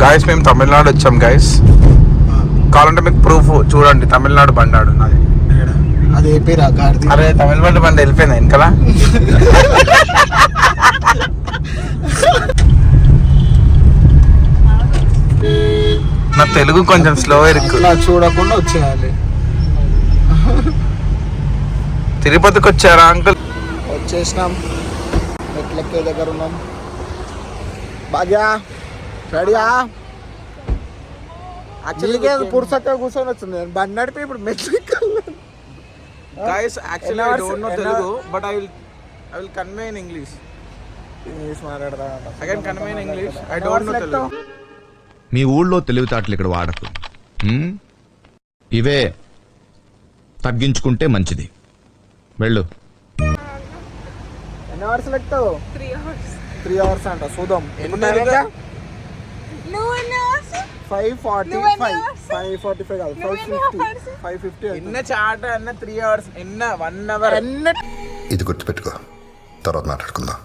Guys మేము తమిళనాడు వచ్చాం guys. కావాలంటే మీకు ప్రూఫ్ చూడండి, తమిళనాడు బండి ఆడున్నది. అది ఏపీరా గాడిది. అరే తమిళనాడు బండి వెళ్ళిపోయింది వెనకాల. నా తెలుగు కొంచెం స్లో ఇరుకు. చూడకుండా వచ్చేయాలి. తిరుపతికి వచ్చారా అంకుల్? వచ్చేసినాం, మెట్లెక్కే దగ్గర ఉన్నాం. భాగ్యా రెడీయా? యాక్చువల్గా పురుసత్తే కూర్చొని వచ్చింది, బండి నడిపి ఇప్పుడు మెట్లెక్కాలి. Guys, actually I don't know Telugu, but I will convey in English. English మాట్లాడదా? I can convey in English. I don't know Telugu. మీ ఊళ్ళో తెలివితేటలు ఇక్కడ వాడకు. ఇవే తగ్గించుకుంటే మంచిది. వెళ్ళు. ఎన్ని అవర్స్ లెక్తావు? 3 hours అంట. చూద్దాం. 5:45 కాదు, 5:50 ఎన్న చాట అన్న 3 hours, ఎన్న 1 hour. ఇది గుర్తుపెట్టుకో, తర్వాత మాట్లాడుకుందాం.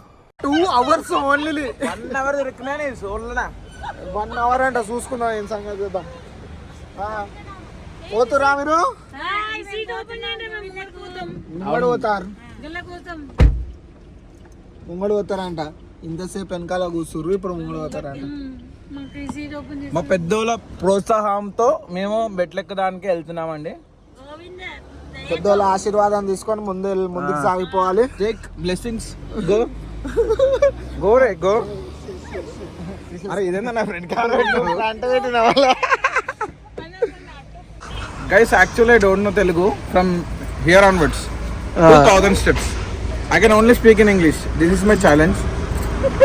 2 hours ఓన్లీ. 1 hour దొరికినా నేను సోళ్ళనా. 1 hour అంట. చూసుకుందాం ఏం సంగతి చూద్దాం. పోతురా మీరు? ముంగడు పోతారు, ముంగడు పోతారంట. ఇంతసేపు వెనకాల కూర్చుర్రు, ఇప్పుడు ముంగడు పోతారంట. మా పెద్దోళ్ళ ప్రోత్సాహంతో మేము బెట్లెక్కడానికి వెళ్తున్నామండి. పెద్దోళ్ళ ఆశీర్వాదం తీసుకొని ముందుకు సాగిపోవాలి. Take blessings. గో గో రే గో. అరే ఇదేనా నా ఫ్రెండ్ కావాలి. Guys, actually I don't know Telugu. From here onwards 2000 steps I can only speak in English. This is my challenge.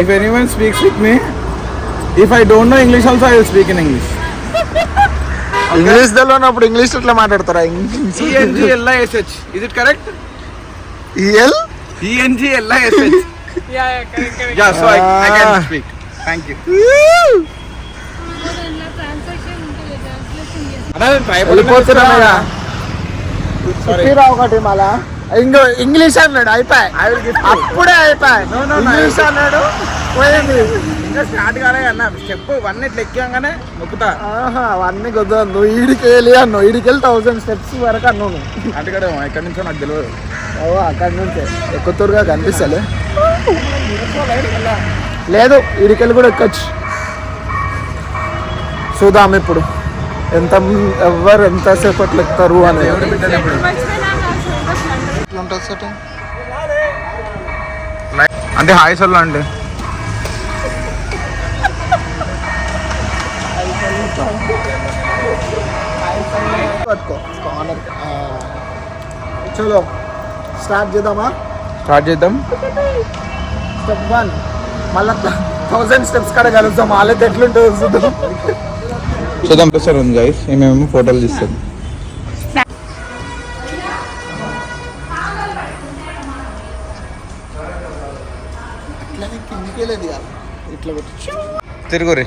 If anyone speaks with me, if I don't know English also I will speak in English. English తెలియనప్పుడు English ఎట్లా మాట్లాడతారా? ENGLISH. Is it correct? EL ENGLISH. Yeah, correct. Yeah, so I can speak. Thank you. ఒకటి మళ్ళా ఇంకో English అన్నాడు, అయిపోయి అప్పుడే అయిపోయి. ఇంగ్లీష్ అన్నాడు, పోయింది. ఇంకా స్టార్ట్ కాలే అన్న. స్టెప్ 1 ఇట్లా ఎక్కాగానే నొక్కుతా. అవన్నీ కుదరదు. నువ్వు ఈడికి వెళ్ళి అన్నావు, ఈడికి వెళ్ళి 1000 steps వరకు అన్నావు. అటుకడే ఎక్కడి నుంచో నాకు తెలియదు. అక్కడి నుంచే ఎక్కుతురుగా కనిపిస్తలే. లేదు, ఈడికెళ్ళి కూడా ఎక్కొచ్చు. చూద్దాం ఇప్పుడు ఎవరు ఎంతసేపట్లో ఎక్కుతారు అని. అంటే హాయ్ సొల్లు అండి. చలో స్టార్ట్ చేద్దామా? స్టార్ట్ చేద్దాం. స్టెప్ 1 మళ్ళా 1000 steps కాడ కలుద్దాం. వాళ్ళైతే ఎట్లుంటుందో చూద్దాం. చూద్దాం. సార్ ఉంది గైస్, మేము ఫోటోలు తీస్తాం. ఇట్లా తిరుగురి.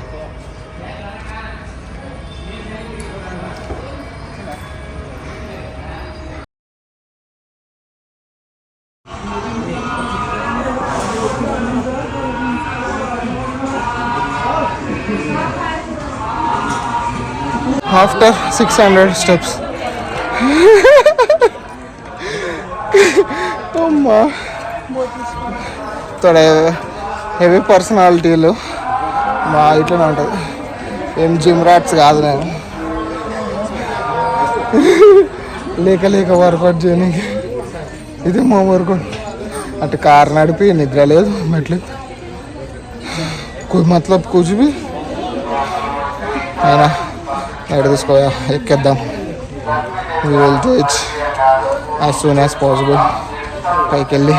After 600 steps. అమ్మా, తోడ హెవీ పర్సనాలిటీలు మా ఇట్లనే ఉంటుంది. ఏం జిమ్ రాట్స్ కాదు నేను. లేక వర్కౌట్ చేయడానికి ఇది మా వర్కౌట్. అటు కారు నడిపి నిద్ర లేదు, మెట్లు మతలబ్ కూర్చుని అయినా ఎక్కడ తీసుకోయా ఎక్కేద్దాం. We will do it as soon as possible. పైకి వెళ్ళి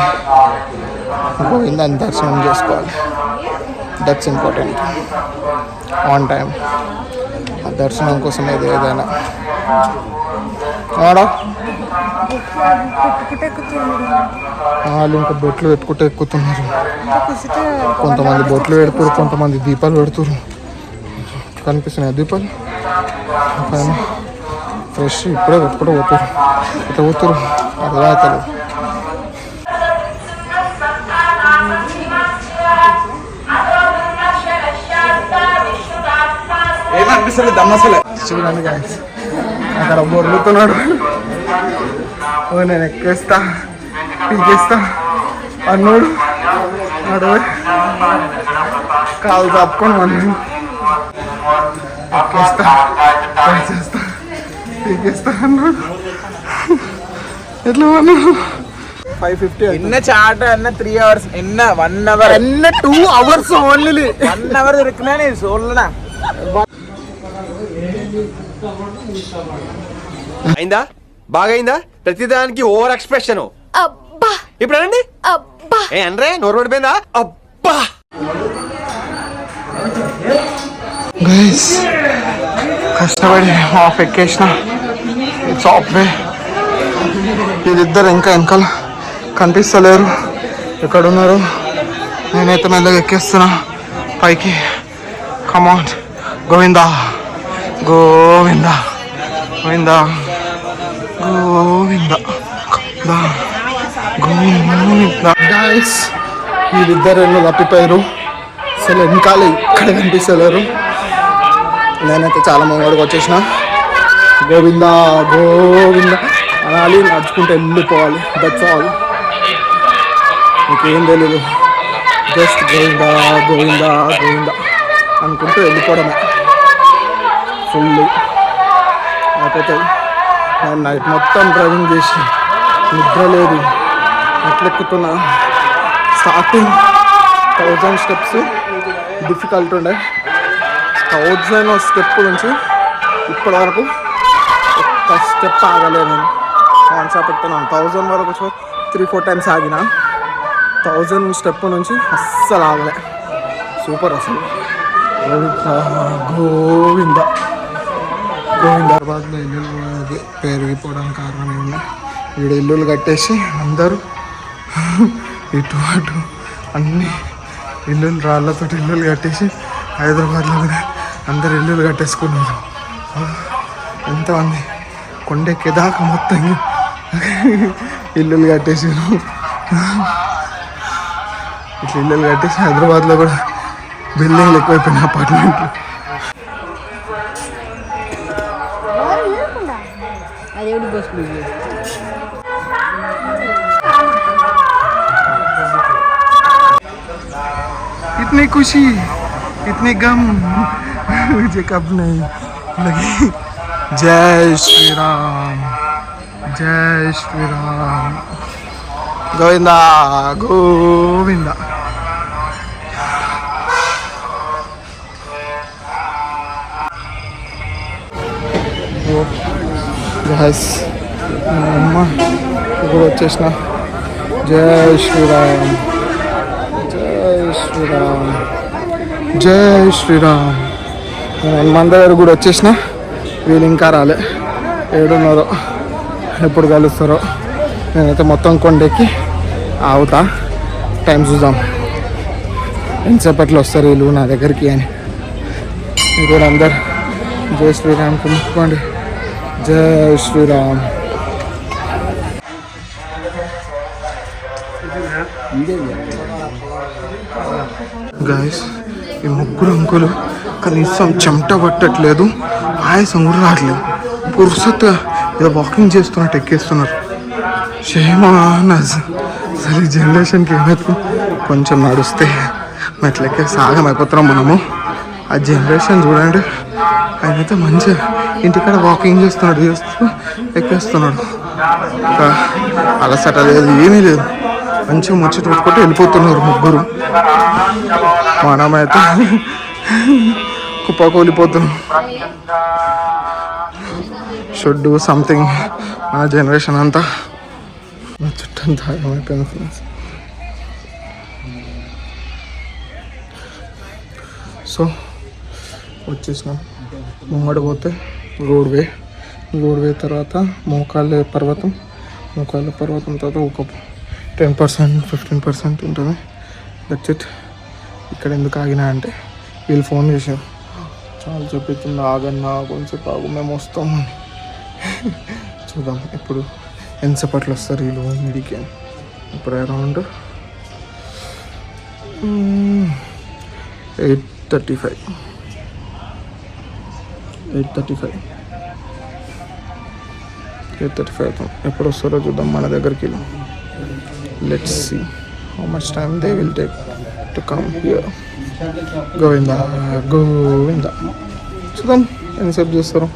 గోవిందాన్ని దర్శనం చేసుకోవాలి. That's important. ఆన్ టైం ఆ దర్శనం కోసం ఏదైనా వాళ్ళు ఇంకా బొట్లు పెట్టుకుంటే ఎక్కుతున్నారు. కొంతమంది బొట్లు పెడుతురు, కొంతమంది దీపాలు పెడుతురు. కనిపిస్తున్నాయి దీపాలు పైన. ఫ్రెష్ ఇప్పుడే పెట్టుకుంటూ పోతారు. ఇట్లా పోతారు అర్థమవుతారు. కనిపిస్తలేదు దమ్మసలే. చూడండి guys, అక్కడ బొర్లుతున్నాడు. ఓ నేను ఎక్కేస్తా పీకేస్తా అన్నాడు. అడవి కాలు తప్పుకొని మనం ఎక్కేస్తా చేస్తా పీకేస్తా అన్నాడు. ఎట్లా అన్నాడు 550 ఎన్న చాట అన్న 3 hours ఎన్న 1 hour అన్న 2 hours ఓన్లీ 1 hour దొరికినా నేను సోళ్ళనా. అయిందా బాగైందా? ప్రతిదానికి ఓవర్ ఎక్స్ప్రెషన్. అబ్బా ఇప్పుడు అనండి. అబ్బా ఏ అనరే నోరు పడిపోయిందా? అబ్బా గైస్ కష్టపడి హాఫ్ ఎక్కేసిన. It's halfway. వీళ్ళిద్దరు ఇంకా వెనకాల కనిపిస్తలేరు, ఎక్కడున్నారు. నేనైతే మెల్లగా ఎక్కేస్తున్నా పైకి. కమాన్ గోవిందా గోవిందా గోవిందా గోవిందా గోవిందా. గైస్ వీళ్ళిద్దరు ఎన్నో తప్పిపోయారు, అసలు వెనకాల ఇక్కడ కనిపిస్తలేరు. నేనైతే చాలా ముంగడికి వచ్చేసిన. గోవిందా గోవిందా అనాలి, నడుచుకుంటూ వెళ్ళిపోవాలి. దట్స్ ఆల్, నీకేం తెలీదు. జస్ట్ గోవిందా గోవిందా గోవిందా అనుకుంటూ వెళ్ళిపోవడమే. ఫుల్ అయిపోతుంది. నేను నైట్ మొత్తం డ్రైవింగ్ చేసి నిద్ర లేదు, ఎట్లెక్కుతున్నా. స్టార్టింగ్ 1000 steps డిఫికల్ట్ ఉండే. 1000 స్టెప్ నుంచి ఇప్పటి వరకు ఒక్క స్టెప్ ఆగలేదు నేను. కాన్సెప్ట్ ఎక్కుతున్నాను 1000 వరకు 3-4 times ఆగిన. 1000 స్టెప్ నుంచి అస్సలు ఆగలే. సూపర్ అసలు. గోవింద గోవింద. హైదరాబాద్లో ఇల్లులు పెరిగిపోవడానికి కారణం ఏమన్నా, ఈడ ఇల్లులు కట్టేసి అందరూ ఇటు అటు అన్ని ఇల్లులు రాళ్ళతో ఇల్లులు కట్టేసి హైదరాబాద్లో కూడా అందరు ఇల్లులు కట్టేసుకున్నారు. ఎంతమంది కొండెక్కేదాకా మొత్తం ఇల్లులు కట్టేసారు. ఇట్లా ఇల్లులు కట్టేసి హైదరాబాద్లో కూడా బిల్డింగ్లు ఎక్కువైపోయినాయి, అపార్ట్మెంట్లు. इतनी खुशी इतनी गम मुझे कब नहीं लगी. जय श्री राम जय श्री राम गोविंदा गोविंदा. గైస్ అమ్మ ఇప్పుడు వచ్చేసిన. జై శ్రీరామ్ జై శ్రీరామ్ జై శ్రీరామ్. నేను హనుమాన్ దగ్గర కూడా వచ్చేసిన. వీళ్ళు ఇంకా రాలే, ఏడున్నారో ఎప్పుడు కలుస్తారో. నేనైతే మొత్తం కొండెక్కి ఆగుతా, టైం చూద్దాం ఎంతసేపట్లో వస్తారు వీళ్ళు నా దగ్గరికి అని. మీరు కూడా అందరు జై శ్రీరామ్కి ముట్టుకోండి. జై శ్రీరామ్. గైస్ ఈ ముగ్గురు అంకులు కనీసం చెమట పట్టట్లేదు, ఆయాసం కూడా రావట్లేదు. పురుసత్తుగా ఏదో వాకింగ్ చేస్తున్నట్టు ఎక్కేస్తున్నారు. షేమా అసలు ఈ జనరేషన్కి ఏమైతే కొంచెం నడుస్తే మెట్లెక్కే సాగం అయిపోతున్నాం మనము. ఆ జనరేషన్ చూడండి, ఆయనైతే మంచిగా ఇంటికాడ వాకింగ్ చేస్తున్నాడు, చేస్తూ ఎక్కేస్తున్నాడు. ఇంకా అలసట లేదు, ఏమీ లేదు, మంచిగా ముచ్చట పెట్టుకుంటూ వెళ్ళిపోతున్నారు ముగ్గురు. మనమైతే కుప్పకూలిపోతున్నాం. Should do something. మన జనరేషన్ అంతా చుట్టంతా ఏమైపోయింది ఫ్రెండ్స్. సో వచ్చేసినాం. ముంగడు పోతే రోడ్వే తర్వాత మోకాళ్ళ పర్వతం తర్వాత ఒక 10%-15% ఉంటుంది. That's it. ఇక్కడ ఎందుకు ఆగినా అంటే వీళ్ళు ఫోన్ చేశారు, చాలా చెప్పింది ఆగన్నా కొంచెం ఆగు మేము వస్తామని. చూద్దాం ఇప్పుడు ఎంతసేపట్లో వస్తారు వీళ్ళు మీడికి. ఇప్పుడు అరౌండ్ 8:35. 8:35 అవుతుంది. ఎప్పుడు వస్తారో చూద్దాం మన దగ్గరికి. Let's see how much time they will take to come here. Govinda Govinda. చూద్దాం ఎంతసేపు చూస్తారు,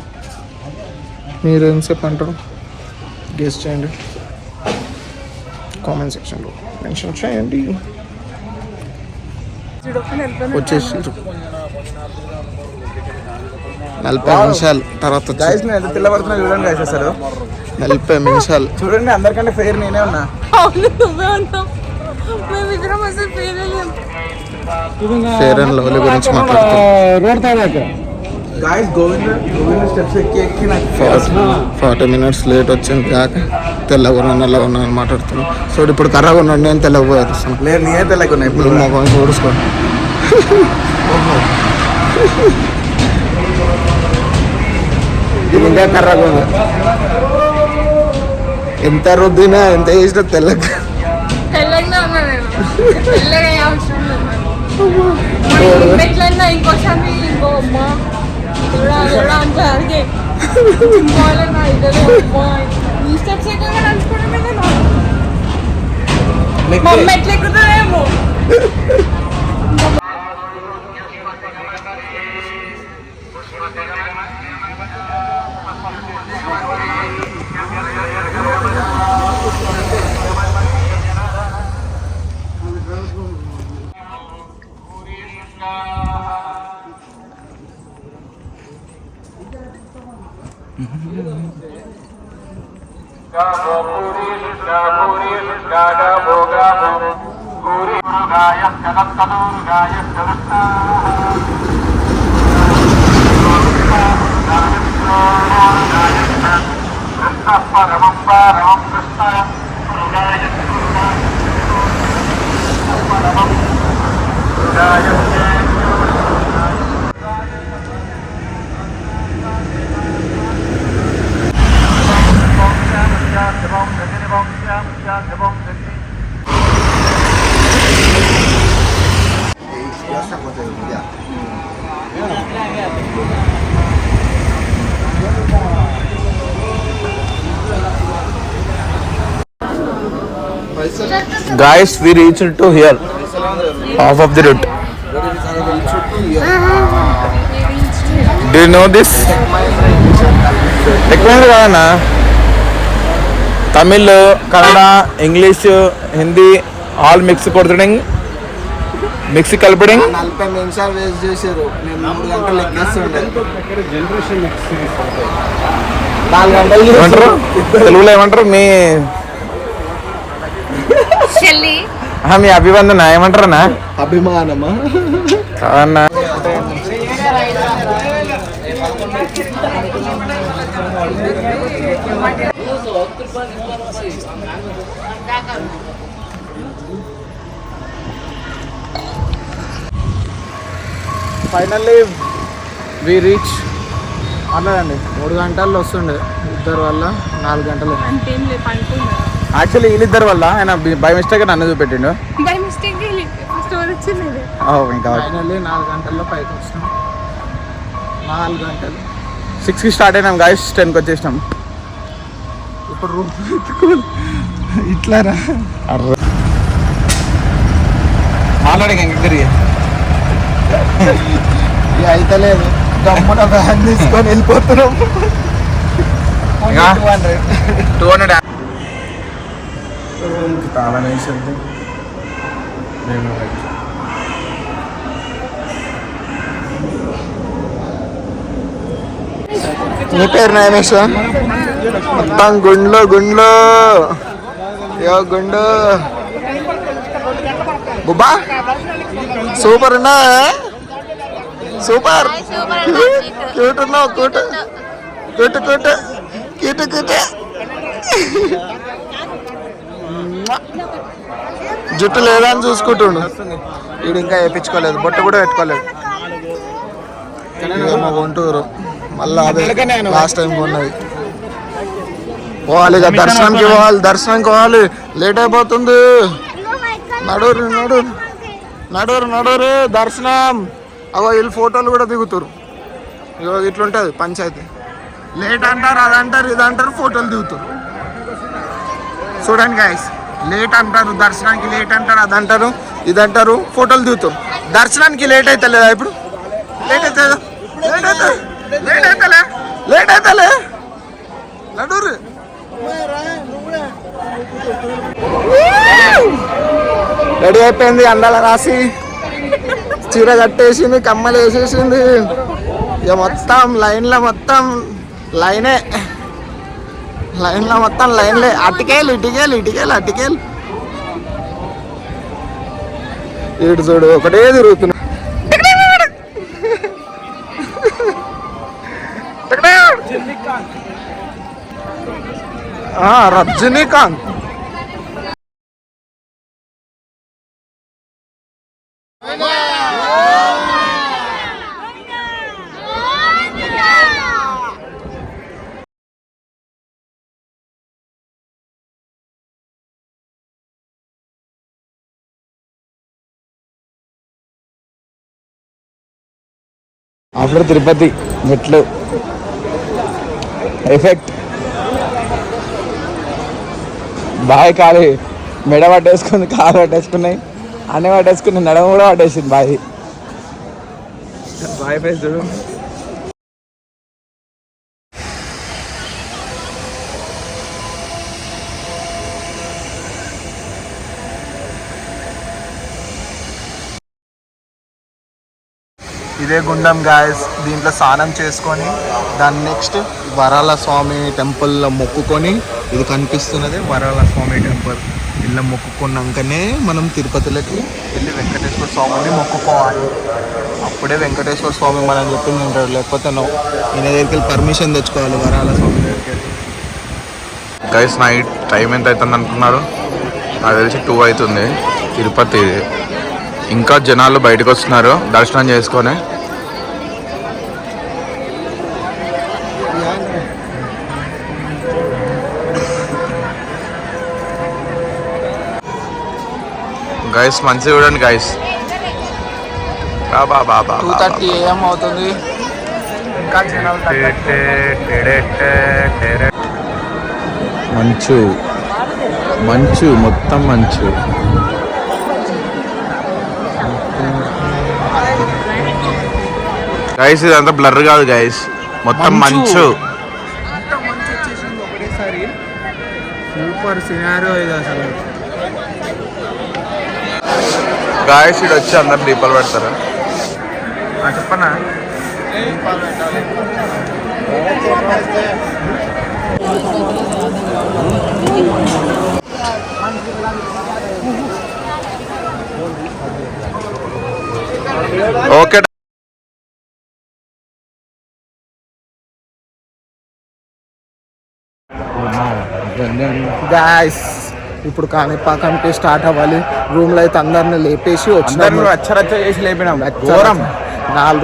మీరు ఎంతసేపు అంటారు గెస్ చేయండి, కామెంట్ సెక్షన్లో మెన్షన్ చేయండి. వచ్చేసి 40 నిమిషాలు తర్వాత గైస్ నేను ఎంత తెల్లబడుతున్నా చూడండి గైస్ అసలు 40 నిమిషాలు. చూడండి అందరికంటే ఫెయిర్ నేనే ఉన్నా. ఫేర్ అండ్ లవ్లీ గురించి మాట్లాడుతాం. గైస్ గోవింద స్టెప్స్ ఎక్కి నాకు 40 minutes లేట్ వచ్చింది కాక తెల్లగా నల్లగా ఉన్నా అని మాట్లాడుతున్నాను. సో ఇప్పుడు కర్రగా ఉన్నాడు, నేను తెల్లగా పోయేస్తాను. లేదు నేనే తెల్లకున్నా ఇప్పుడు. మొఖం చూడుకోండి. ఇది ఇంకా కర్రగా ఉంది. ఎంత రుద్దినా ఎంత చేసినా తెల్లగా Guys, we reached to here, half of the route. Do you know this? ఎక్కువైంది కదన్నా, Tamil, Kannada, English, Hindi all mix కొడుతుండే, మిక్స్ కలిపడం. 40 నిమిషాలు వేస్ట్ చేశారు. నేను 3 గంటలు ఎక్కేస్తుండే. 4 గంటలు ఏమంటారు తెలుగులో, ఏమంటారు మీ మీ అభివందన ఏమంటారన్నా? అభిమానమా కాదన్నా. Finally we reach అన్నదండి. 3 గంటల్లో వస్తుండే, ఇద్దరు వల్ల 4 గంటలు. యాక్చువల్లీ వీళ్ళిద్దరు వల్ల ఆయన బై మిస్టేక్ నన్ను చూపెట్టిండు. ఫైనల్లీ 4 గంటల్లో పైకి వచ్చినాం. 4 గంటలు 6కి స్టార్ట్ అయినాం గాయస్, 10కి వచ్చేసినాం. ఇప్పుడు రూమ్ ఇట్లారా మాట్లాడే ఇంకరి అయితే లేదు, గమ్మున వ్యాన్ తీసుకొని వెళ్ళిపోతున్నాం. 200 రూమ్కి తాళం వేసింది. నీ పేరు నయమేశ? మొత్తం గుండ్లు గుండ్లు. యో గుండు బుబ్బా సూపర్ ఉన్నా, సూపర్ క్యూట్ ఉన్నావు. కూటు కూటు కూటు క్యూటు కూటు. జుట్టు లేదా అని చూసుకుంటుండు వీడు, ఇంకా వేయించుకోలేదు, బొట్టు కూడా పెట్టుకోలేదు. మా గుంటూరు మళ్ళీ అదే లాస్ట్ టైం కొన్నది. పోవాలి ఇక దర్శనంకి పోవాలి, దర్శనంకి పోవాలి. లేట్ అయిపోతుంది. నడూరు నడూరు నడూరు నడూరు దర్శనం. అగో వీళ్ళు ఫోటోలు కూడా దిగుతారు. ఇగో ఇట్లుంటుంది పంచాయతీ. లేట్ అంటారు, అది అంటారు, ఇది అంటారు, ఫోటోలు దిగుతారు. చూడండి గాయస్, లేట్ అంటారు, దర్శనానికి లేట్ అంటారు, అది అంటారు, ఇది అంటారు, ఫోటోలు దిగుతారు. దర్శనానికి లేట్ అయితే లేదా? ఇప్పుడు లేట్ అయితే నడూరు రెడీ అయిపోయింది. అందాల రాసి చీర కట్టేసింది, కమ్మలు వేసేసింది. ఇక మొత్తం లైన్లో లైనే అటికేలు ఇటు చూడు ఒకటే తిరుగుతున్నా. రజనీకాంత్ ఆఫ్టర్ తిరుపతి మెట్లు ఎఫెక్ట్ బాయ్ కాలి మెడ పట్టేసుకుంది, కాలు పట్టేసుకున్నాయి, అన్నీ పట్టేసుకుని నడమ కూడా పట్టేసింది బాయ్. బాయ్ ఫేస్ చూడు. ఇదే గుండం గాయస్. దీంట్లో స్నానం చేసుకొని దాని నెక్స్ట్ వరాల స్వామి టెంపుల్లో మొక్కుకొని, ఇది కనిపిస్తున్నది వరాల స్వామి టెంపుల్. ఇలా మొక్కుకున్నాకనే మనం తిరుపతిలోకి వెళ్ళి వెంకటేశ్వర స్వామిని మొక్కుకోవాలి. అప్పుడే వెంకటేశ్వర స్వామి మనం చెప్పింది ఉంటాడు, లేకపోతే ఈయన దగ్గరికి వెళ్ళి పర్మిషన్ తెచ్చుకోవాలి వరాల స్వామి దగ్గరికి వెళ్ళి. గైస్ నైట్ టైం ఎంత అవుతుంది అనుకున్నారు? నాకు తెలిసి 2 అవుతుంది. తిరుపతి ఇంకా జనాలు బయటకు వస్తున్నారు దర్శనం చేసుకొని. గైస్ మంచిగా చూడండి గైస్. 2:30 AM అవుతుంది. ఇంకా జనాలు మంచు మంచు మొత్తం మంచు. గైస్ ఇదంతా బ్లర్ కాదు గైస్, మొత్తం మంచు. ఒకటేసారి సూపర్ సినారియో ఇది అసలు. గాయస్ ఇటు వచ్చి అందరు దీపాలు పెడతారు. చెప్పనా ఓకే గాయస్, ఇప్పుడు కాణిపాకంకి స్టార్ట్ అవ్వాలి. రూమ్లో అయితే అందరిని లేపేసి వచ్చినాము, రచ్చ చేసి లేపినాం. 4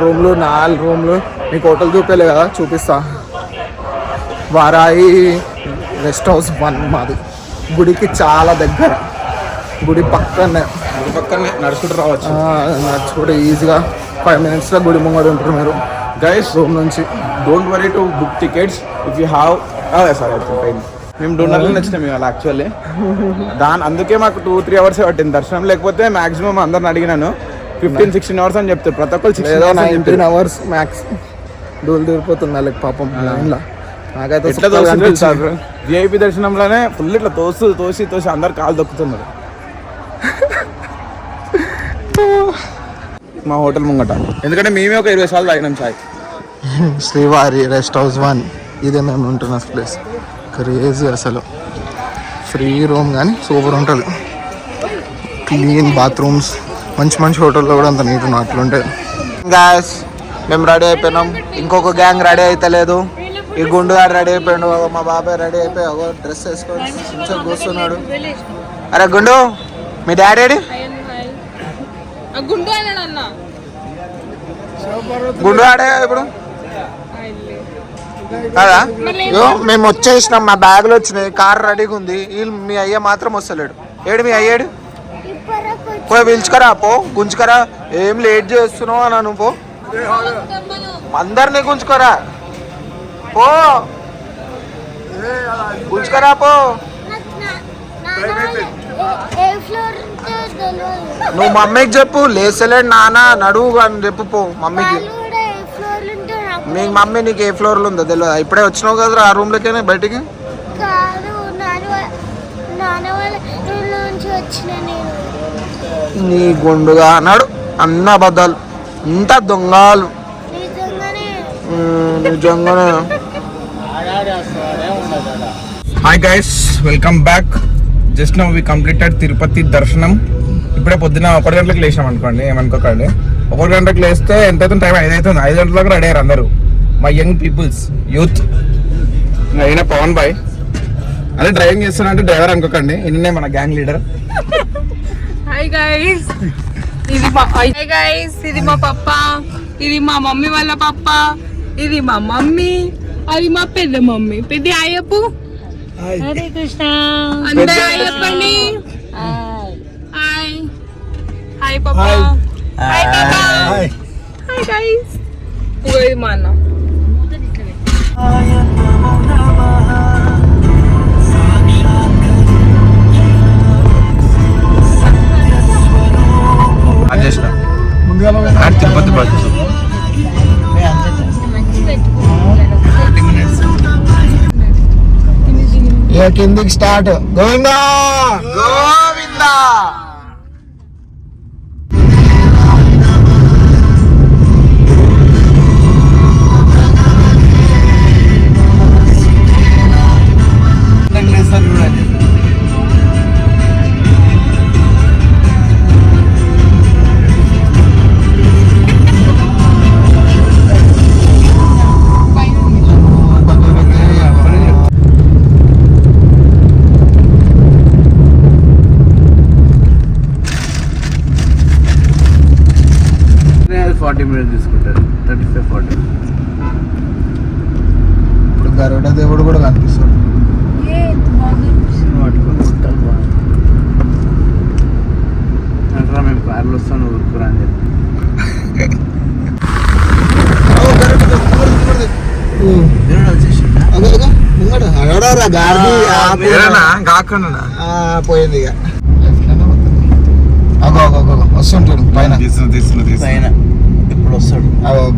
రూమ్లు మీకు హోటల్ చూపేలే కదా, చూపిస్తా. వారాయి రెస్ట్ హౌస్ 1 మాది. గుడికి చాలా దగ్గర, గుడి పక్కనే నడుచుకుంటూ రావచ్చు. నడుచుకుంటే ఈజీగా 5 minutesలో గుడి ముంగడు ఉంటారు మీరు గైస్. రూమ్ నుంచి don't worry to book tickets if you have. మేము డోనర్లు నచ్చినాం ఇవాళ యాక్చువల్లీ. అందుకే మాకు 2-3 hours పట్టింది దర్శనం. లేకపోతే మాక్సిమం అందరిని అడిగినాను 15-16 hours అని చెప్తారు. ప్రతి ఒక్కరు 19 hours మ్యాక్స్. డోలు తీరిపోతుంది వాళ్ళకి పాపం లైన్లో. నాకైతే విఐపి దర్శనంలోనే ఫుల్ ఇట్లా తోసి అందరు కాలు దొక్కుతున్నారు మా హోటల్ ముంగట. ఎందుకంటే మేమే ఒక 20 సార్లు తాగినాం చాయ్. శ్రీవారి రెస్ట్ హౌస్ 1 ఇదే మేము ఉంటున్న ప్లేస్. క్రేజీ అసలు. ఫ్రీ రూమ్ కానీ సూపర్ ఉంటుంది. Clean bathrooms. మంచి హోటల్లో కూడా అంత నీట్ అట్లుంటాయి. గ్యాస్ మేము రెడీ అయిపోయినాం. ఇంకొక గ్యాంగ్ రెడీ అయితే లేదు. ఈ గుండుగాడు రెడీ అయిపోయాడు, మా బాబాయ్ రెడీ అయిపోయి డ్రెస్ వేసుకొని కొంచెం కూర్చున్నాడు. అరే గుండు, మీ డాడీ గుండు ఆడే ఇప్పుడు కదా. మేము వచ్చేసినాం, మా బ్యాగులు వచ్చినాయి, కార్ రెడీగా ఉంది. వీళ్ళు మీ అయ్య మాత్రం వస్తలేడు. ఏడు మీ అయ్యాడు? పోయి పిలుచుకరా, పో గుంజుకరా. ఏం లేట్ చేస్తున్నావు అన్నాను. పో అందరినీ గుంజుకోరా పో, గుంజుకోరా పో. నువ్వు మమ్మీకి చెప్పు, లేసలేడు నాన్న నడువు అని చెప్పు పో మమ్మీకి. మీ మమ్మీ నీకు ఏ ఫ్లోర్లో ఉందో తెలియదు, ఇప్పుడే వచ్చినావు కదరా ఆ రూమ్లోకేనే బయటికి. నీ గుండుగా అన్నాడు అన్న అబద్ధాలు, ఇంత దొంగలు నిజంగానే. Hi guys, welcome back. Just now we completed Tirupati దర్శనం. ఇప్పుడే పొద్దున 1 గంటలకు లేచినాం అనుకోండి, ఏమనుకోకండి. 1 గంటలకు లేస్తే ఎంత అవుతుంది టైం? 5 అవుతుంది. 5 గంటలకు రెడీ అయ్యారు అందరూ, మై యంగ్ పీపుల్స్, యూత్. అయినా పవన్ బాయ్ అదే డ్రైవింగ్ చేస్తున్నా, డ్రైవర్ అనుకోకండి, ఈయననే మన గ్యాంగ్ లీడర్. హాయ్ గైస్, ఇది మా పప్ప, ఇది మా మమ్మీ వాళ్ళ పప్ప, ఇది మా మమ్మీ, అది మా పెద్ద మమ్మీ. పెద్ద అయ్యప్పు, హరే కృష్ణ, అందరూ అయ్యప్పని. హాయ్ హాయ్ పప్ప, హాయ్ తాత, హాయ్ గైస్. ఇది మా అన్న. తిరుపతి బస్ ఇక కిందికి స్టార్ట్. గోవిందా గోవిందా. ఇప్పుడు గరుడ దేవుడు కూడా కనిపిస్తాడు. మేము కార్లు వస్తాను ఊరుకురా అని చెప్పి. పోయింది ఇక వస్తుంటాడు పైన. ఇప్పుడు వస్తాడు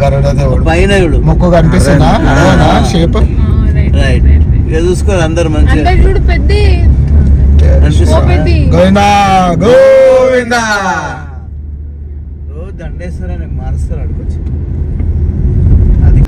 గరుడ దేవుడు పైన మొక్కు కనిపిస్తుందా షేప్? రైట్ ఇక చూసుకోరు అందరు మంచిగా గోవిందా గోవిందా. రోజు దండేస్తారని మారుస్తారు అడుకొచ్చి. అది